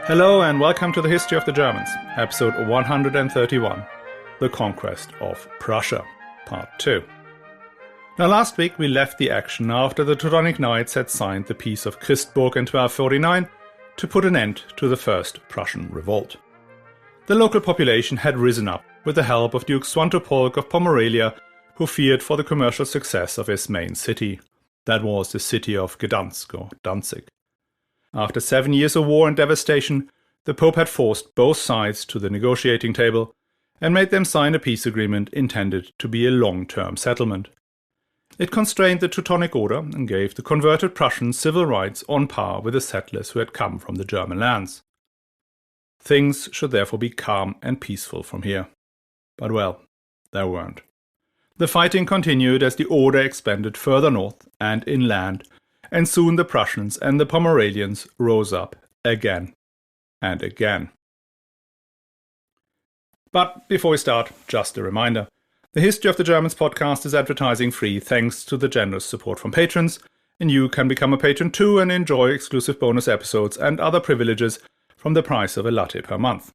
Hello and welcome to the History of the Germans, episode 131, The Conquest of Prussia, part 2. Now last week we left the action after the Teutonic Knights had signed the Peace of Christburg in 1249 to put an end to the First Prussian Revolt. The local population had risen up with the help of Duke Swantopolk of Pomerelia, who feared for the commercial success of his main city. That was the city of Gdansk or Danzig. After 7 years of war and devastation, the Pope had forced both sides to the negotiating table and made them sign a peace agreement intended to be a long-term settlement. It constrained the Teutonic Order and gave the converted Prussians civil rights on par with the settlers who had come from the German lands. Things should therefore be calm and peaceful from here. But well, they weren't. The fighting continued as the Order expanded further north and inland, and soon the Prussians and the Pomerelians rose up again and again. But before we start, just a reminder. The History of the Germans podcast is advertising free thanks to the generous support from patrons, and you can become a patron too and enjoy exclusive bonus episodes and other privileges from the price of a latte per month.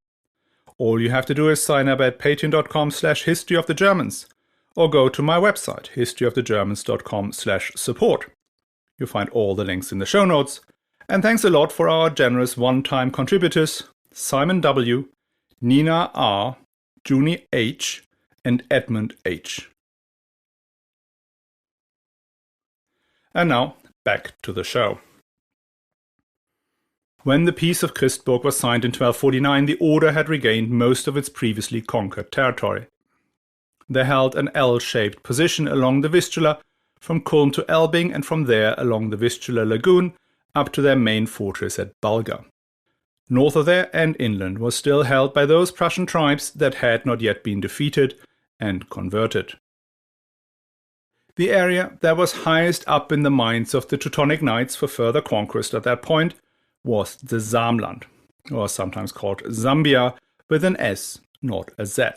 All you have to do is sign up at patreon.com/historyofthegermans or go to my website historyofthegermans.com/support. You'll find all the links in the show notes. And thanks a lot for our generous one-time contributors, Simon W., Nina R., Junie H., and Edmund H. And now, back to the show. When the Peace of Christburg was signed in 1249, the Order had regained most of its previously conquered territory. They held an L-shaped position along the Vistula, from Kulm to Elbing, and from there along the Vistula Lagoon up to their main fortress at Bulga. North of there and inland was still held by those Prussian tribes that had not yet been defeated and converted. The area that was highest up in the minds of the Teutonic Knights for further conquest at that point was the Samland, or sometimes called Zambia with an S, not a Z.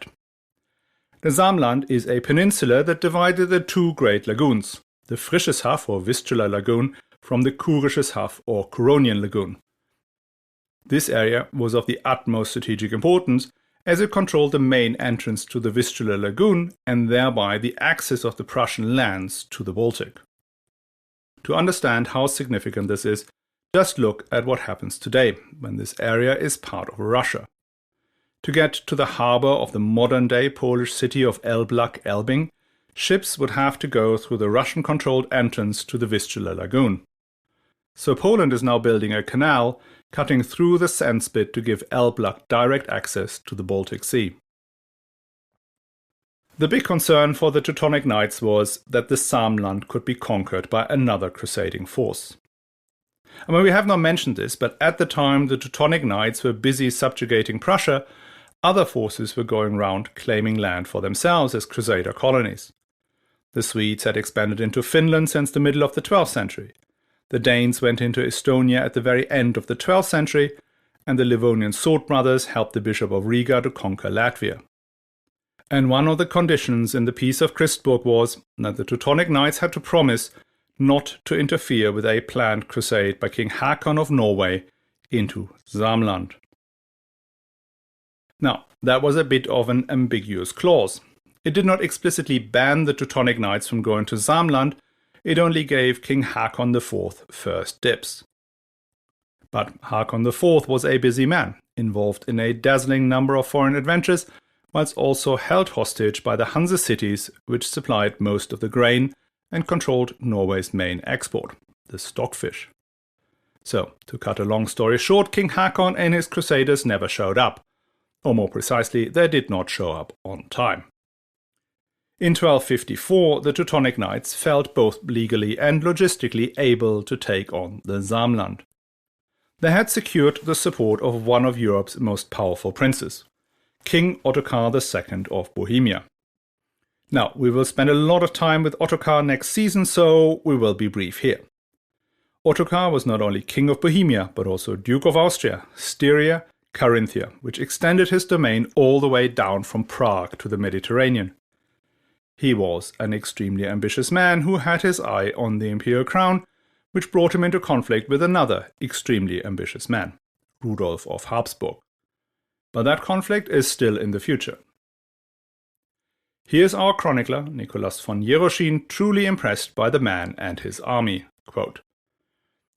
The Samland is a peninsula that divided the two great lagoons, the Frischeshaff or Vistula Lagoon from the Kurisches or Curonian Lagoon. This area was of the utmost strategic importance as it controlled the main entrance to the Vistula Lagoon and thereby the access of the Prussian lands to the Baltic. To understand how significant this is, just look at what happens today when this area is part of Russia. To get to the harbour of the modern-day Polish city of Elbląg-Elbing, ships would have to go through the Russian-controlled entrance to the Vistula Lagoon. So Poland is now building a canal cutting through the sandspit to give Elbląg direct access to the Baltic Sea. The big concern for the Teutonic Knights was that the Samland could be conquered by another crusading force. I mean, we have not mentioned this, but at the time the Teutonic Knights were busy subjugating Prussia, other forces were going round claiming land for themselves as crusader colonies. The Swedes had expanded into Finland since the middle of the 12th century. The Danes went into Estonia at the very end of the 12th century, and the Livonian sword brothers helped the Bishop of Riga to conquer Latvia. And one of the conditions in the Peace of Christburg was that the Teutonic Knights had to promise not to interfere with a planned crusade by King Håkon of Norway into Samland. Now, that was a bit of an ambiguous clause. It did not explicitly ban the Teutonic Knights from going to Samland, it only gave King Håkon IV first dibs. But Håkon IV was a busy man, involved in a dazzling number of foreign adventures, whilst also held hostage by the Hanse cities which supplied most of the grain and controlled Norway's main export, the stockfish. So, to cut a long story short, King Håkon and his crusaders never showed up. Or more precisely, they did not show up on time. In 1254, the Teutonic Knights felt both legally and logistically able to take on the Samland. They had secured the support of one of Europe's most powerful princes, King Ottokar II of Bohemia. Now, we will spend a lot of time with Ottokar next season, so we will be brief here. Ottokar was not only King of Bohemia, but also Duke of Austria, Styria, Carinthia, which extended his domain all the way down from Prague to the Mediterranean. He was an extremely ambitious man who had his eye on the imperial crown, which brought him into conflict with another extremely ambitious man, Rudolf of Habsburg. But that conflict is still in the future. Here's our chronicler, Nicholas von Jeroschin, truly impressed by the man and his army. Quote,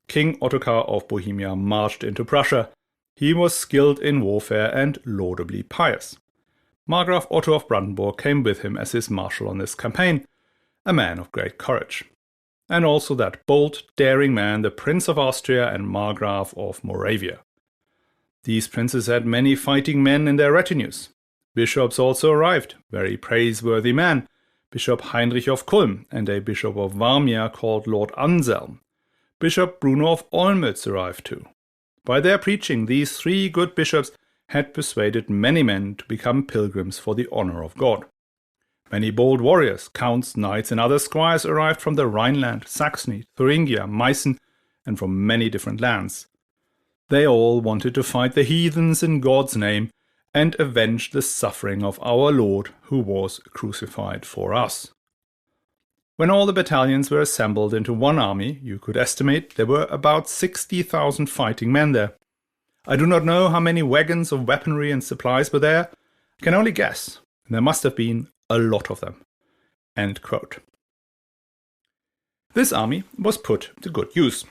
King Ottokar of Bohemia marched into Prussia. He was skilled in warfare and laudably pious. Margraf Otto of Brandenburg came with him as his marshal on this campaign, a man of great courage. And also that bold, daring man, the Prince of Austria and Margraf of Moravia. These princes had many fighting men in their retinues. Bishops also arrived, very praiseworthy men, Bishop Heinrich of Kulm and a bishop of Warmia called Lord Anselm. Bishop Bruno of Olmütz arrived too. By their preaching, these three good bishops had persuaded many men to become pilgrims for the honor of God. Many bold warriors, counts, knights and other squires arrived from the Rhineland, Saxony, Thuringia, Meissen and from many different lands. They all wanted to fight the heathens in God's name and avenge the suffering of our Lord who was crucified for us. When all the battalions were assembled into one army, you could estimate there were about 60,000 fighting men there. I do not know how many wagons of weaponry and supplies were there. I can only guess. There must have been a lot of them. End quote. This army was put to good use.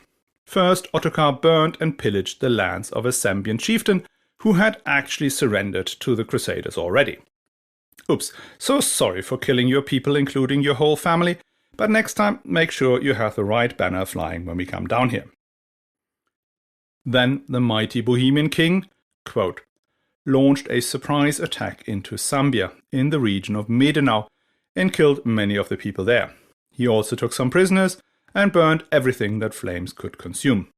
First, Ottokar burned and pillaged the lands of a Sambian chieftain who had actually surrendered to the Crusaders already. Oops, so sorry for killing your people, including your whole family, but next time make sure you have the right banner flying when we come down here. Then the mighty Bohemian king, quote, launched a surprise attack into Sambia in the region of Medenau and killed many of the people there. He also took some prisoners and burned everything that flames could consume.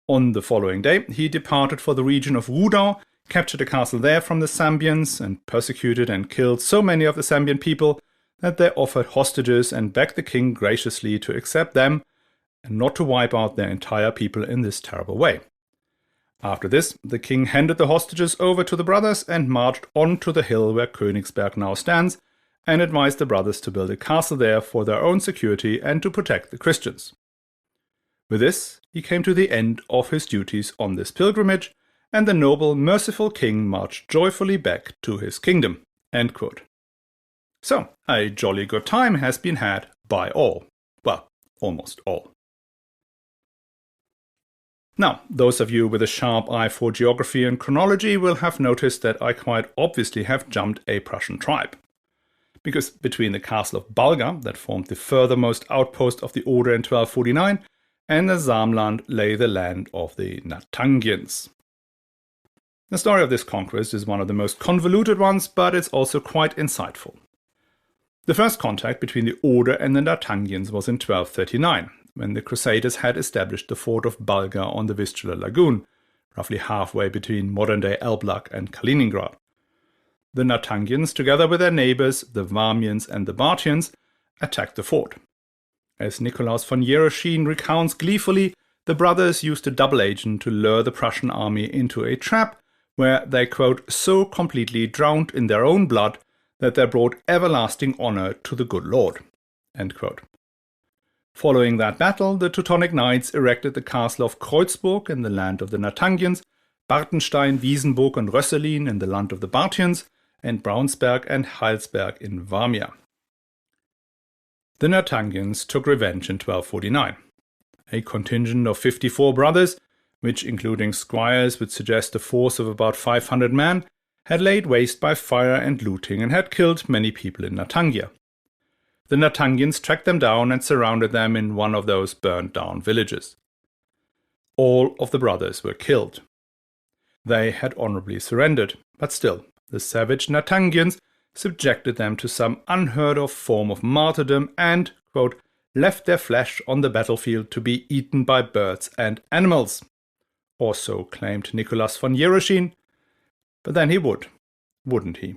On the following day, he departed for the region of Rudau, captured a castle there from the Sambians, and persecuted and killed so many of the Sambian people that they offered hostages and begged the king graciously to accept them and not to wipe out their entire people in this terrible way. After this, the king handed the hostages over to the brothers and marched on to the hill where Königsberg now stands, and advised the brothers to build a castle there for their own security and to protect the Christians. With this, he came to the end of his duties on this pilgrimage, and the noble, merciful king marched joyfully back to his kingdom. End quote. So, a jolly good time has been had by all. Well, almost all. Now, those of you with a sharp eye for geography and chronology will have noticed that I quite obviously have jumped a Prussian tribe. Because between the castle of Balga, that formed the furthermost outpost of the Order in 1249, and the Samland lay the land of the Nattangians. The story of this conquest is one of the most convoluted ones, but it's also quite insightful. The first contact between the Order and the Nattangians was in 1239, when the Crusaders had established the fort of Balga on the Vistula Lagoon, roughly halfway between modern-day Elbląg and Kaliningrad. The Nattangians, together with their neighbors, the Warmians and the Bartians, attacked the fort. As Nikolaus von Jeroschin recounts gleefully, the brothers used a double agent to lure the Prussian army into a trap where they, quote, so completely drowned in their own blood that they brought everlasting honor to the good Lord. End quote. Following that battle, the Teutonic Knights erected the castle of Christburg in the land of the Nattangians, Bartenstein, Wiesenburg and Rösselin in the land of the Bartians, and Braunsberg and Heilsberg in Warmia. The Nattangians took revenge in 1249. A contingent of 54 brothers, which including squires would suggest a force of about 500 men, had laid waste by fire and looting and had killed many people in Nattangia. The Nattangians tracked them down and surrounded them in one of those burned-down villages. All of the brothers were killed. They had honorably surrendered, but still, the savage Nattangians subjected them to some unheard-of form of martyrdom and, quote, left their flesh on the battlefield to be eaten by birds and animals, or so claimed Nicholas von Jeroschin. But then he would, wouldn't he?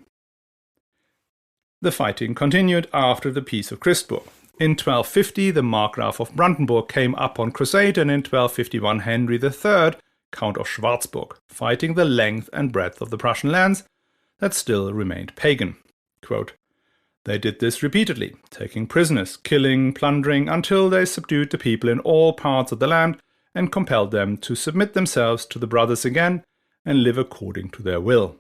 The fighting continued after the Peace of Christburg. In 1250, the Markgraf of Brandenburg came up on crusade, and in 1251 Henry III, Count of Schwarzburg, fighting the length and breadth of the Prussian lands that still remained pagan. Quote, they did this repeatedly, taking prisoners, killing, plundering, until they subdued the people in all parts of the land and compelled them to submit themselves to the brothers again and live according to their will.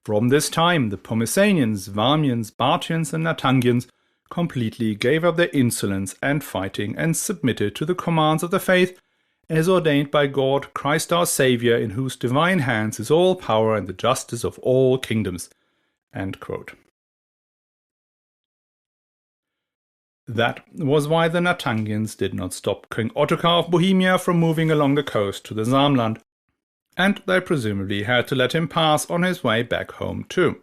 From this time, the Pomesanians, Warmians, Bartians, and Natangians completely gave up their insolence and fighting and submitted to the commands of the faith as ordained by God, Christ our Saviour, in whose divine hands is all power and the justice of all kingdoms." End quote. That was why the Natangians did not stop King Ottokar of Bohemia from moving along the coast to the Samland, and they presumably had to let him pass on his way back home too.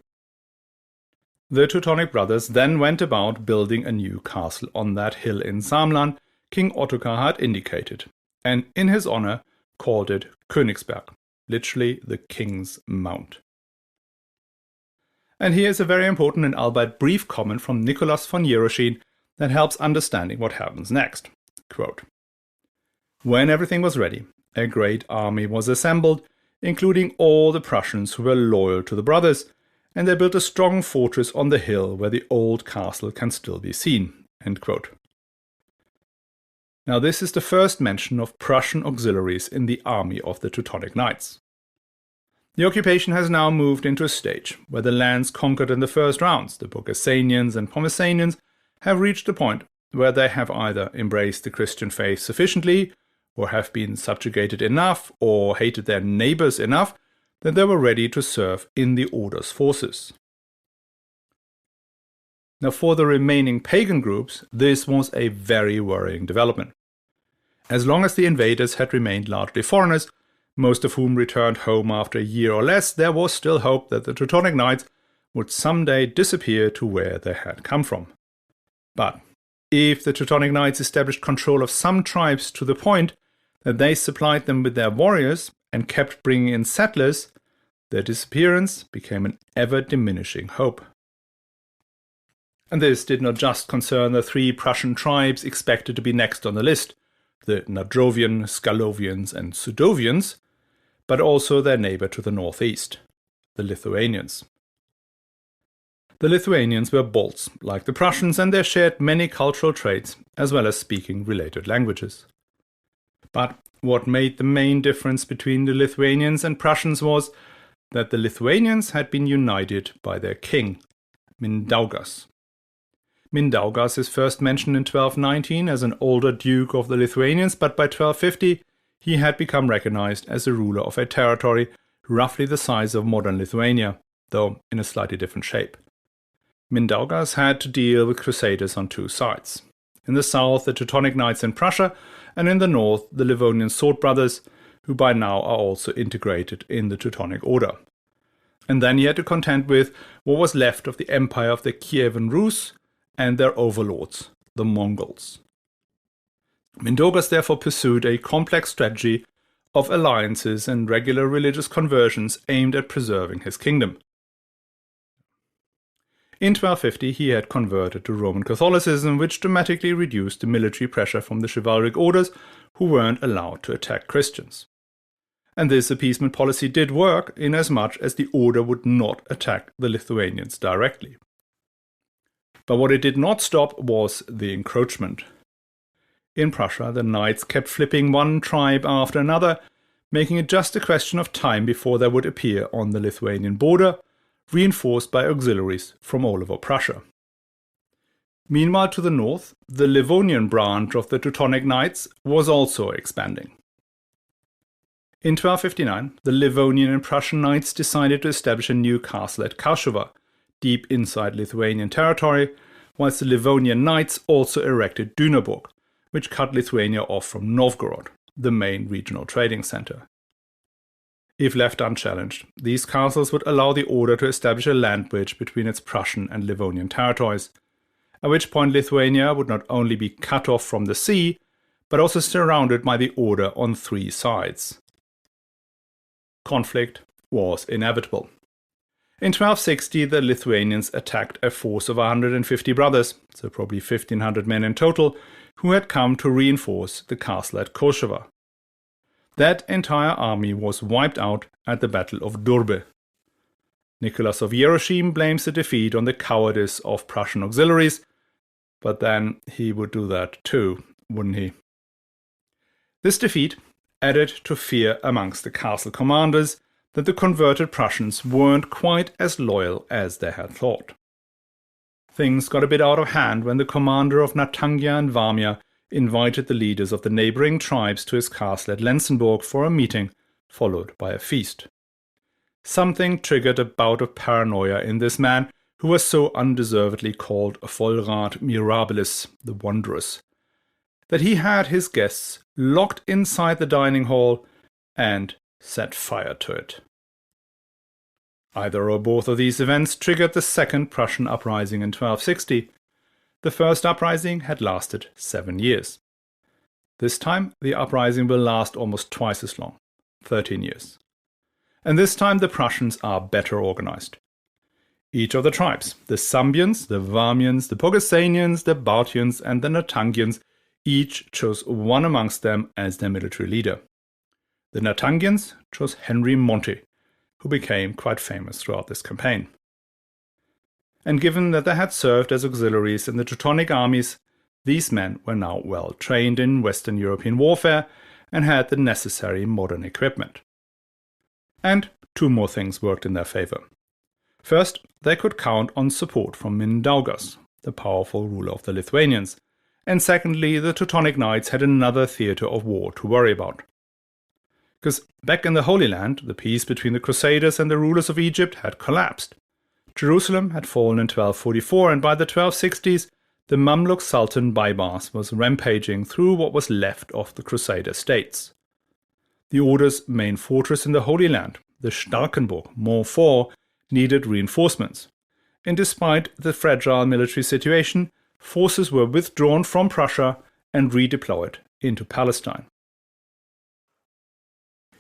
The Teutonic brothers then went about building a new castle on that hill in Samland King Ottokar had indicated, and in his honor called it Königsberg, literally the King's Mount. And here is a very important and albeit brief comment from Nicholas von Jeroschin that helps understanding what happens next. Quote, "When everything was ready, a great army was assembled, including all the Prussians who were loyal to the brothers, and they built a strong fortress on the hill where the old castle can still be seen." End quote. Now this is the first mention of Prussian auxiliaries in the army of the Teutonic Knights. The occupation has now moved into a stage where the lands conquered in the first rounds, the Burgasanians and Pomesanians, have reached a point where they have either embraced the Christian faith sufficiently, or have been subjugated enough, or hated their neighbors enough, that they were ready to serve in the Order's forces. Now for the remaining pagan groups, this was a very worrying development. As long as the invaders had remained largely foreigners, most of whom returned home after a year or less, there was still hope that the Teutonic Knights would someday disappear to where they had come from. But if the Teutonic Knights established control of some tribes to the point that they supplied them with their warriors and kept bringing in settlers, their disappearance became an ever-diminishing hope. And this did not just concern the three Prussian tribes expected to be next on the list, the Nadrovian, Scalovians and Sudovians, but also their neighbor to the northeast, the Lithuanians. The Lithuanians were Balts, like the Prussians, and they shared many cultural traits, as well as speaking related languages. But what made the main difference between the Lithuanians and Prussians was that the Lithuanians had been united by their king, Mindaugas. Mindaugas is first mentioned in 1219 as an older duke of the Lithuanians, but by 1250 he had become recognized as the ruler of a territory roughly the size of modern Lithuania, though in a slightly different shape. Mindaugas had to deal with crusaders on two sides. In the south, the Teutonic Knights in Prussia, and in the north, the Livonian Sword Brothers, who by now are also integrated in the Teutonic Order. And then he had to contend with what was left of the empire of the Kievan Rus and their overlords, the Mongols. Mindaugas therefore pursued a complex strategy of alliances and regular religious conversions aimed at preserving his kingdom. In 1250 he had converted to Roman Catholicism, which dramatically reduced the military pressure from the chivalric orders who weren't allowed to attack Christians. And this appeasement policy did work inasmuch as the order would not attack the Lithuanians directly. But what it did not stop was the encroachment. In Prussia, the knights kept flipping one tribe after another, making it just a question of time before they would appear on the Lithuanian border, reinforced by auxiliaries from all over Prussia. Meanwhile, to the north, the Livonian branch of the Teutonic Knights was also expanding. In 1259, the Livonian and Prussian knights decided to establish a new castle at Karsova, deep inside Lithuanian territory, whilst the Livonian knights also erected Dünaburg, which cut Lithuania off from Novgorod, the main regional trading center. If left unchallenged, these castles would allow the Order to establish a land bridge between its Prussian and Livonian territories, at which point Lithuania would not only be cut off from the sea, but also surrounded by the Order on three sides. Conflict was inevitable. In 1260, the Lithuanians attacked a force of 150 brothers, so probably 1,500 men in total, who had come to reinforce the castle at Košova. That entire army was wiped out at the Battle of Durbe. Nicholas of Jeroschim blames the defeat on the cowardice of Prussian auxiliaries, but then he would do that too, wouldn't he? This defeat added to fear amongst the castle commanders that the converted Prussians weren't quite as loyal as they had thought. Things got a bit out of hand when the commander of Natangia and Warmia invited the leaders of the neighboring tribes to his castle at Lenzenburg for a meeting, followed by a feast. Something triggered a bout of paranoia in this man, who was so undeservedly called Vollrat Mirabilis, the Wondrous, that he had his guests locked inside the dining hall and set fire to it. Either or both of these events triggered the second Prussian uprising in 1260. The first uprising had lasted 7 years. This time the uprising will last almost twice as long, 13 years. And this time the Prussians are better organized. Each of the tribes, the Sambians, the Warmians, the Pogesanians, the Bartians and the Natangians, each chose one amongst them as their military leader. The Natangians chose Henry Monty, who became quite famous throughout this campaign. And given that they had served as auxiliaries in the Teutonic armies, these men were now well trained in Western European warfare and had the necessary modern equipment. And 2 more things worked in their favor. First, they could count on support from Mindaugas, the powerful ruler of the Lithuanians, and secondly, the Teutonic Knights had another theatre of war to worry about. Because back in the Holy Land, the peace between the Crusaders and the rulers of Egypt had collapsed. Jerusalem had fallen in 1244, and by the 1260s, the Mamluk Sultan Baybars was rampaging through what was left of the Crusader states. The Order's main fortress in the Holy Land, the Starkenburg, Montfort, needed reinforcements, and despite the fragile military situation, forces were withdrawn from Prussia and redeployed into Palestine.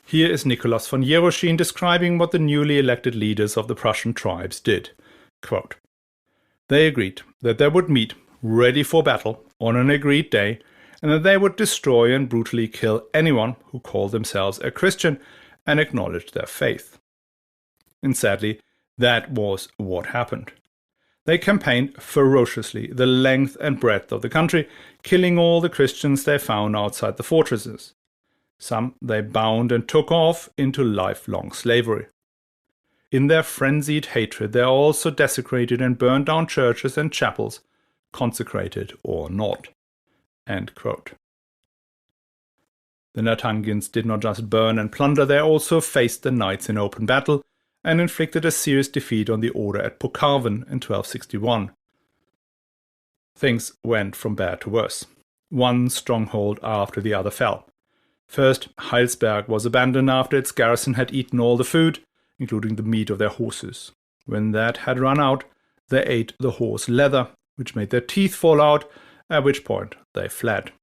Here is Nicholas von Jeroschin describing what the newly elected leaders of the Prussian tribes did. Quote, "They agreed that they would meet, ready for battle, on an agreed day, and that they would destroy and brutally kill anyone who called themselves a Christian and acknowledged their faith." And sadly, that was what happened. They campaigned ferociously the length and breadth of the country, killing all the Christians they found outside the fortresses. Some they bound and took off into lifelong slavery. In their frenzied hatred, they also desecrated and burned down churches and chapels, consecrated or not. End quote. The Natangians did not just burn and plunder, they also faced the knights in open battle and inflicted a serious defeat on the order at Pokarven in 1261. Things went from bad to worse. One stronghold after the other fell. First, Heilsberg was abandoned after its garrison had eaten all the food, including the meat of their horses. When that had run out, they ate the horse leather, which made their teeth fall out, at which point they fled.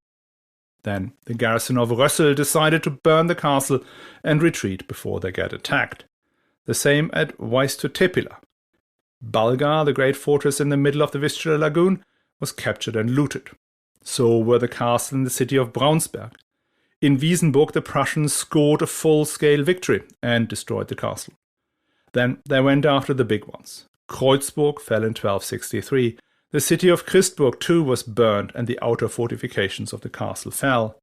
Then the garrison of Rössel decided to burn the castle and retreat before they get attacked. The same at Weistotepila. Balgar, the great fortress in the middle of the Vistula lagoon, was captured and looted. So were the castle and the city of Braunsberg. In Wiesenburg, the Prussians scored a full-scale victory and destroyed the castle. Then they went after the big ones. Kreuzburg fell in 1263. The city of Christburg too was burned and the outer fortifications of the castle fell.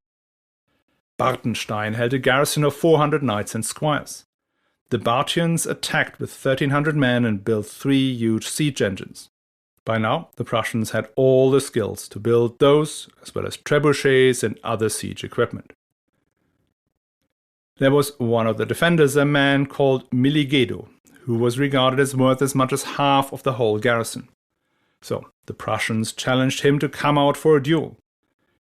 Bartenstein held a garrison of 400 knights and squires. The Bartians attacked with 1,300 men and built 3 huge siege engines. By now, the Prussians had all the skills to build those, as well as trebuchets and other siege equipment. There was one of the defenders, a man called Miligedo, who was regarded as worth as much as half of the whole garrison. So the Prussians challenged him to come out for a duel.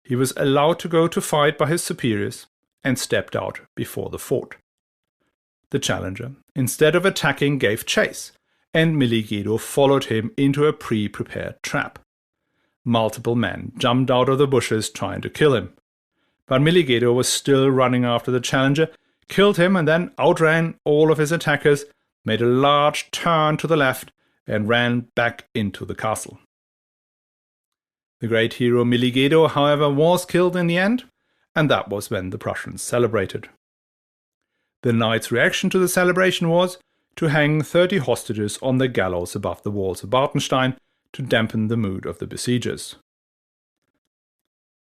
He was allowed to go to fight by his superiors and stepped out before the fort. The challenger, instead of attacking, gave chase, and Miligedo followed him into a pre-prepared trap. Multiple men jumped out of the bushes trying to kill him. But Miligedo was still running after the challenger, killed him and then outran all of his attackers, made a large turn to the left, and ran back into the castle. The great hero Miligedo, however, was killed in the end, and that was when the Prussians celebrated. The knights' reaction to the celebration was to hang 30 hostages on the gallows above the walls of Bartenstein to dampen the mood of the besiegers.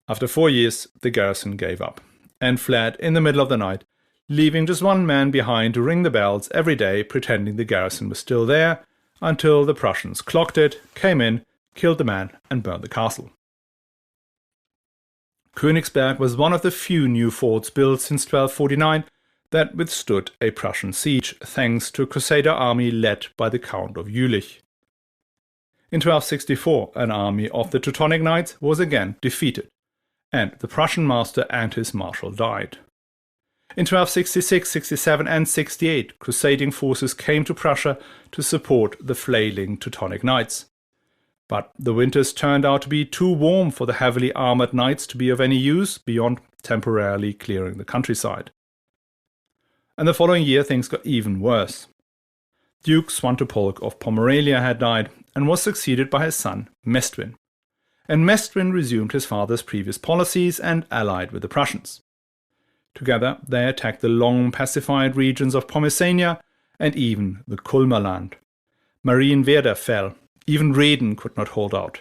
After 4 years, the garrison gave up, and fled in the middle of the night, leaving just one man behind to ring the bells every day, pretending the garrison was still there, until the Prussians clocked it, came in, killed the man, and burned the castle. Königsberg was one of the few new forts built since 1249 that withstood a Prussian siege, thanks to a Crusader army led by the Count of Jülich. In 1264, an army of the Teutonic Knights was again defeated, and the Prussian master and his marshal died. In 1266, 67 and 68, crusading forces came to Prussia to support the flailing Teutonic Knights. But the winters turned out to be too warm for the heavily armoured knights to be of any use beyond temporarily clearing the countryside. And the following year things got even worse. Duke Swantopolk of Pomerelia had died and was succeeded by his son Mestwin. And Mestwin resumed his father's previous policies and allied with the Prussians. Together they attacked the long pacified regions of Pomerania and even the Kulmerland. Marienwerder fell. Even Reden could not hold out.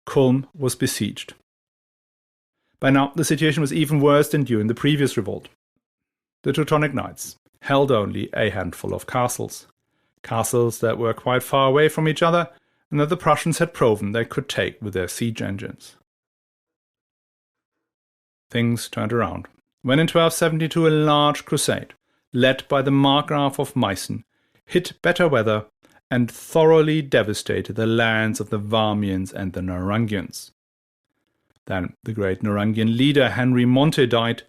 Kulm was besieged. By now the situation was even worse than during the previous revolt. The Teutonic Knights held only a handful of castles. Castles that were quite far away from each other and that the Prussians had proven they could take with their siege engines. Things turned around when in 1272 a large crusade, led by the Markgraf of Meissen, hit better weather and thoroughly devastated the lands of the Warmians and the Narancians. Then the great Narangian leader Henry Monte died,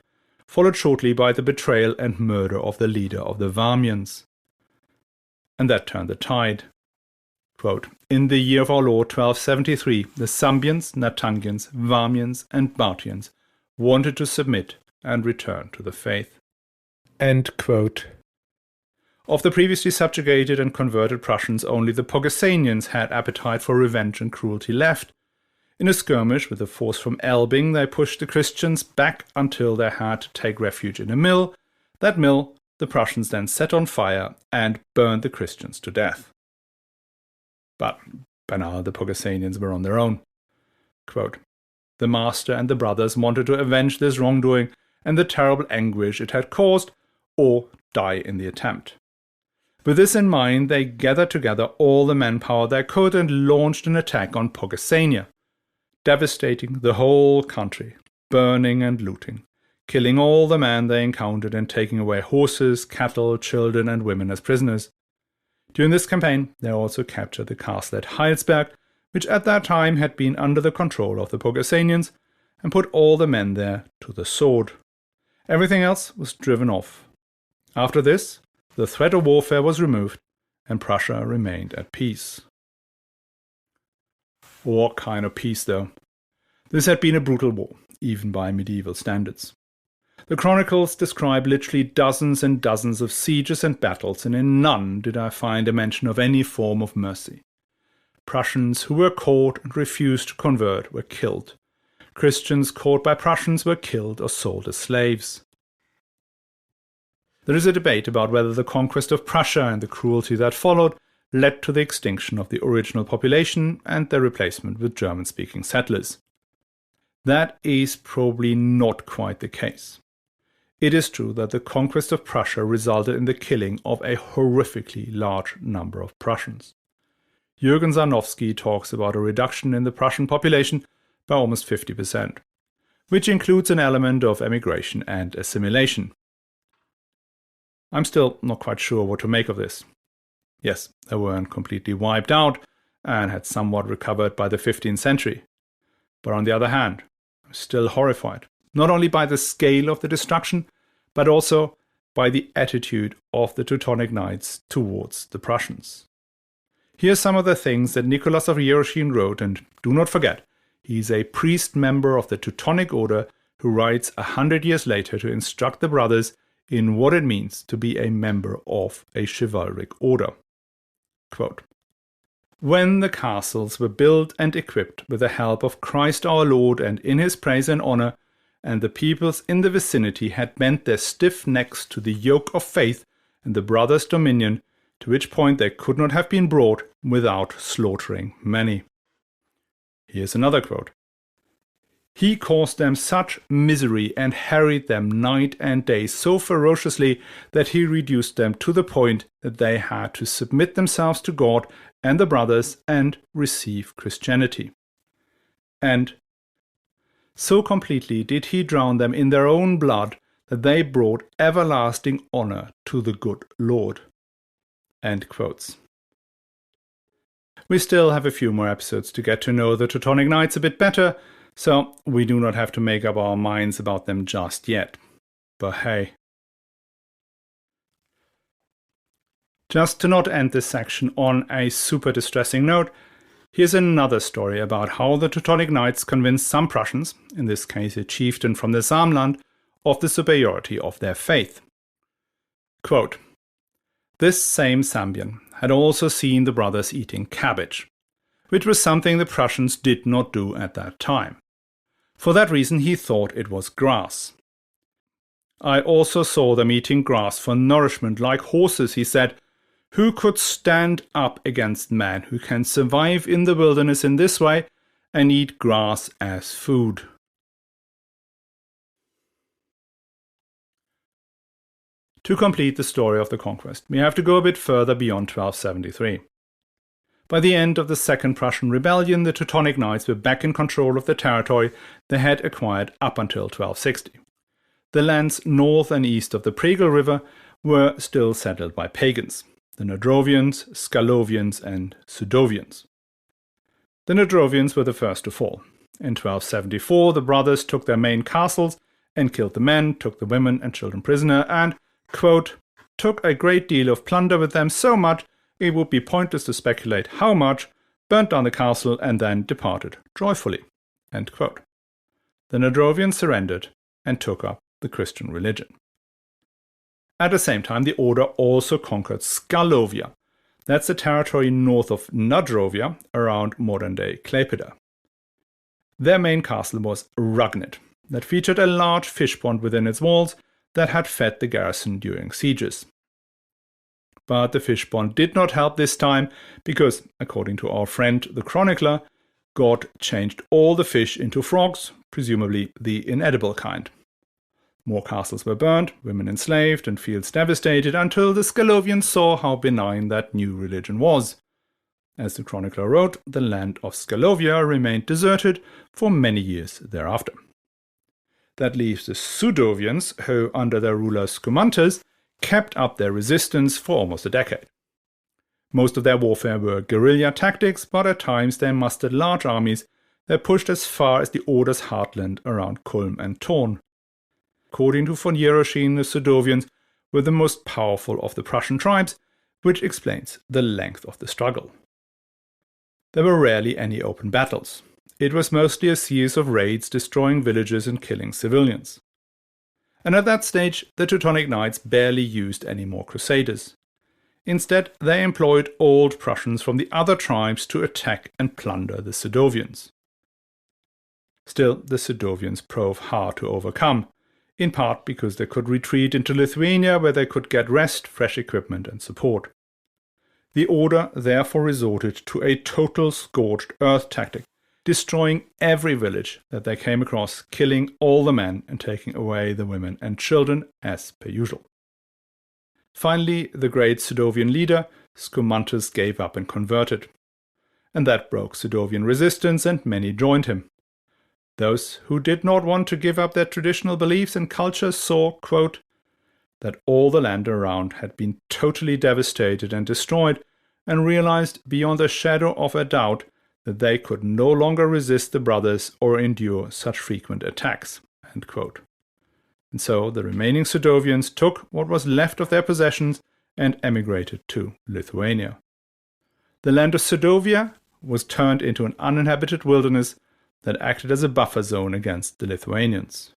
followed shortly by the betrayal and murder of the leader of the Warmians. And that turned the tide. Quote, "In the year of our Lord 1273, the Sambians, Natangians, Warmians, and Bartians wanted to submit and return to the faith." End quote. Of the previously subjugated and converted Prussians, only the Pogesanians had appetite for revenge and cruelty left. In a skirmish with a force from Elbing, they pushed the Christians back until they had to take refuge in a mill. That mill the Prussians then set on fire and burned the Christians to death. But by now the Pogesanians were on their own. Quote, "The master and the brothers wanted to avenge this wrongdoing and the terrible anguish it had caused, or die in the attempt. With this in mind, they gathered together all the manpower they could and launched an attack on Pogesania, devastating the whole country, burning and looting, killing all the men they encountered and taking away horses, cattle, children and women as prisoners. During this campaign, they also captured the castle at Heilsberg, which at that time had been under the control of the Pogesanians, and put all the men there to the sword. Everything else was driven off. After this, the threat of warfare was removed, and Prussia remained at peace. What kind of peace, though? This had been a brutal war, even by medieval standards. The chronicles describe literally dozens and dozens of sieges and battles, and in none did I find a mention of any form of mercy. Prussians who were caught and refused to convert were killed. Christians caught by Prussians were killed or sold as slaves. There is a debate about whether the conquest of Prussia and the cruelty that followed led to the extinction of the original population and their replacement with German-speaking settlers. That is probably not quite the case. It is true that the conquest of Prussia resulted in the killing of a horrifically large number of Prussians. Jürgen Sarnowski talks about a reduction in the Prussian population by almost 50%, which includes an element of emigration and assimilation. I'm still not quite sure what to make of this. Yes, they weren't completely wiped out and had somewhat recovered by the 15th century. But on the other hand, I'm still horrified, not only by the scale of the destruction, but also by the attitude of the Teutonic Knights towards the Prussians. Here's some of the things that Nicholas of Jeroschin wrote, and do not forget, he's a priest member of the Teutonic Order who writes 100 years later to instruct the brothers in what it means to be a member of a chivalric order. Quote, "When the castles were built and equipped with the help of Christ our Lord and in his praise and honor, and the peoples in the vicinity had bent their stiff necks to the yoke of faith and the brothers' dominion, to which point they could not have been brought without slaughtering many." Here's another quote. He caused them such misery and harried them night and day so ferociously that he reduced them to the point that they had to submit themselves to God and the brothers and receive Christianity. And so completely did he drown them in their own blood that they brought everlasting honor to the good Lord. End quotes. We still have a few more episodes to get to know the Teutonic Knights a bit better, so we do not have to make up our minds about them just yet. But hey. Just to not end this section on a super distressing note, here's another story about how the Teutonic Knights convinced some Prussians, in this case a chieftain from the Samland, of the superiority of their faith. Quote, "This same Sambian had also seen the brothers eating cabbage, which was something the Prussians did not do at that time. For that reason he thought it was grass. I also saw them eating grass for nourishment like horses, he said. Who could stand up against man who can survive in the wilderness in this way and eat grass as food?" To complete the story of the conquest, we have to go a bit further beyond 1273. By the end of the Second Prussian Rebellion, the Teutonic Knights were back in control of the territory they had acquired up until 1260. The lands north and east of the Pregel River were still settled by pagans, the Nadrovians, Scalovians and Sudovians. The Nadrovians were the first to fall. In 1274, the brothers took their main castles and killed the men, took the women and children prisoner, and, quote, "took a great deal of plunder with them, so much it would be pointless to speculate how much, burnt down the castle, and then departed joyfully." End quote. The Nadrovians surrendered and took up the Christian religion. At the same time, the order also conquered Scalovia. That's the territory north of Nadrovia, around modern-day Klaipeda. Their main castle was Ragnit, that featured a large fish pond within its walls that had fed the garrison during sieges. But the fish pond did not help this time because, according to our friend the chronicler, God changed all the fish into frogs, presumably the inedible kind. More castles were burned, women enslaved, and fields devastated until the Scalovians saw how benign that new religion was. As the chronicler wrote, the land of Scalovia remained deserted for many years thereafter. That leaves the Sudovians, who, under their ruler Scumantes, kept up their resistance for almost a decade. Most of their warfare were guerrilla tactics, but at times they mustered large armies that pushed as far as the Order's heartland around Kulm and Thorn. According to von Jeroschin, the Sudovians were the most powerful of the Prussian tribes, which explains the length of the struggle. There were rarely any open battles. It was mostly a series of raids destroying villages and killing civilians. And at that stage, the Teutonic Knights barely used any more crusaders. Instead, they employed old Prussians from the other tribes to attack and plunder the Sudovians. Still, the Sudovians proved hard to overcome, in part because they could retreat into Lithuania where they could get rest, fresh equipment and support. The Order therefore resorted to a total scorched earth tactic, destroying every village that they came across, killing all the men and taking away the women and children as per usual. Finally, the great Sudovian leader, Scumantes, gave up and converted. And that broke Sudovian resistance and many joined him. Those who did not want to give up their traditional beliefs and culture saw, quote, that all the land around had been totally devastated and destroyed, and realized beyond a shadow of a doubt that they could no longer resist the brothers or endure such frequent attacks. End quote. And so the remaining Sudovians took what was left of their possessions and emigrated to Lithuania. The land of Sudovia was turned into an uninhabited wilderness that acted as a buffer zone against the Lithuanians.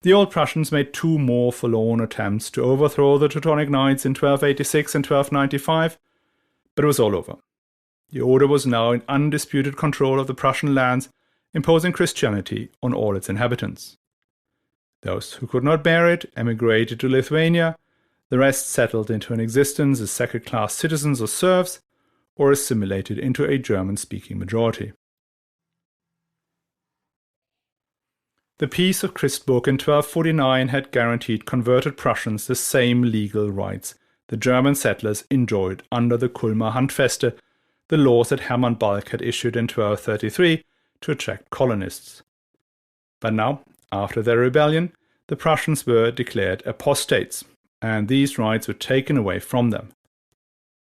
The Old Prussians made two more forlorn attempts to overthrow the Teutonic Knights in 1286 and 1295, but it was all over. The Order was now in undisputed control of the Prussian lands, imposing Christianity on all its inhabitants. Those who could not bear it emigrated to Lithuania, the rest settled into an existence as second-class citizens or serfs, or assimilated into a German-speaking majority. The Peace of Christburg in 1249 had guaranteed converted Prussians the same legal rights the German settlers enjoyed under the Kulmer Handfeste, the laws that Hermann Balck had issued in 1233 to attract colonists. But now, after their rebellion, the Prussians were declared apostates, and these rights were taken away from them.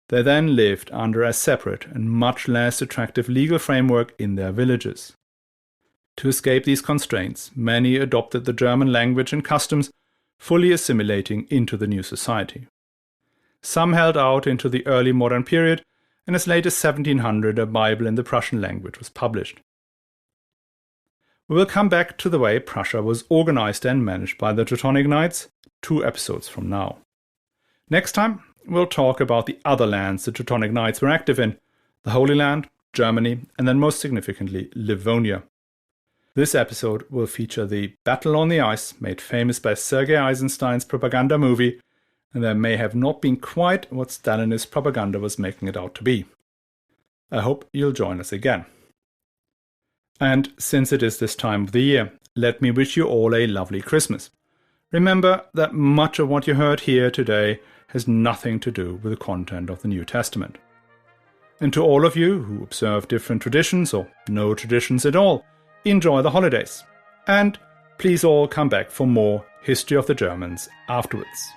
They then lived under a separate and much less attractive legal framework in their villages. To escape these constraints, many adopted the German language and customs, fully assimilating into the new society. Some held out into the early modern period, and as late as 1700 a Bible in the Prussian language was published. We will come back to the way Prussia was organized and managed by the Teutonic Knights 2 episodes from now. Next time, we'll talk about the other lands the Teutonic Knights were active in, the Holy Land, Germany, and then most significantly, Livonia. This episode will feature the Battle on the Ice, made famous by Sergei Eisenstein's propaganda movie, and that may have not been quite what Stalinist propaganda was making it out to be. I hope you'll join us again. And since it is this time of the year, let me wish you all a lovely Christmas. Remember that much of what you heard here today has nothing to do with the content of the New Testament. And to all of you who observe different traditions or no traditions at all, enjoy the holidays. And please all come back for more History of the Germans afterwards.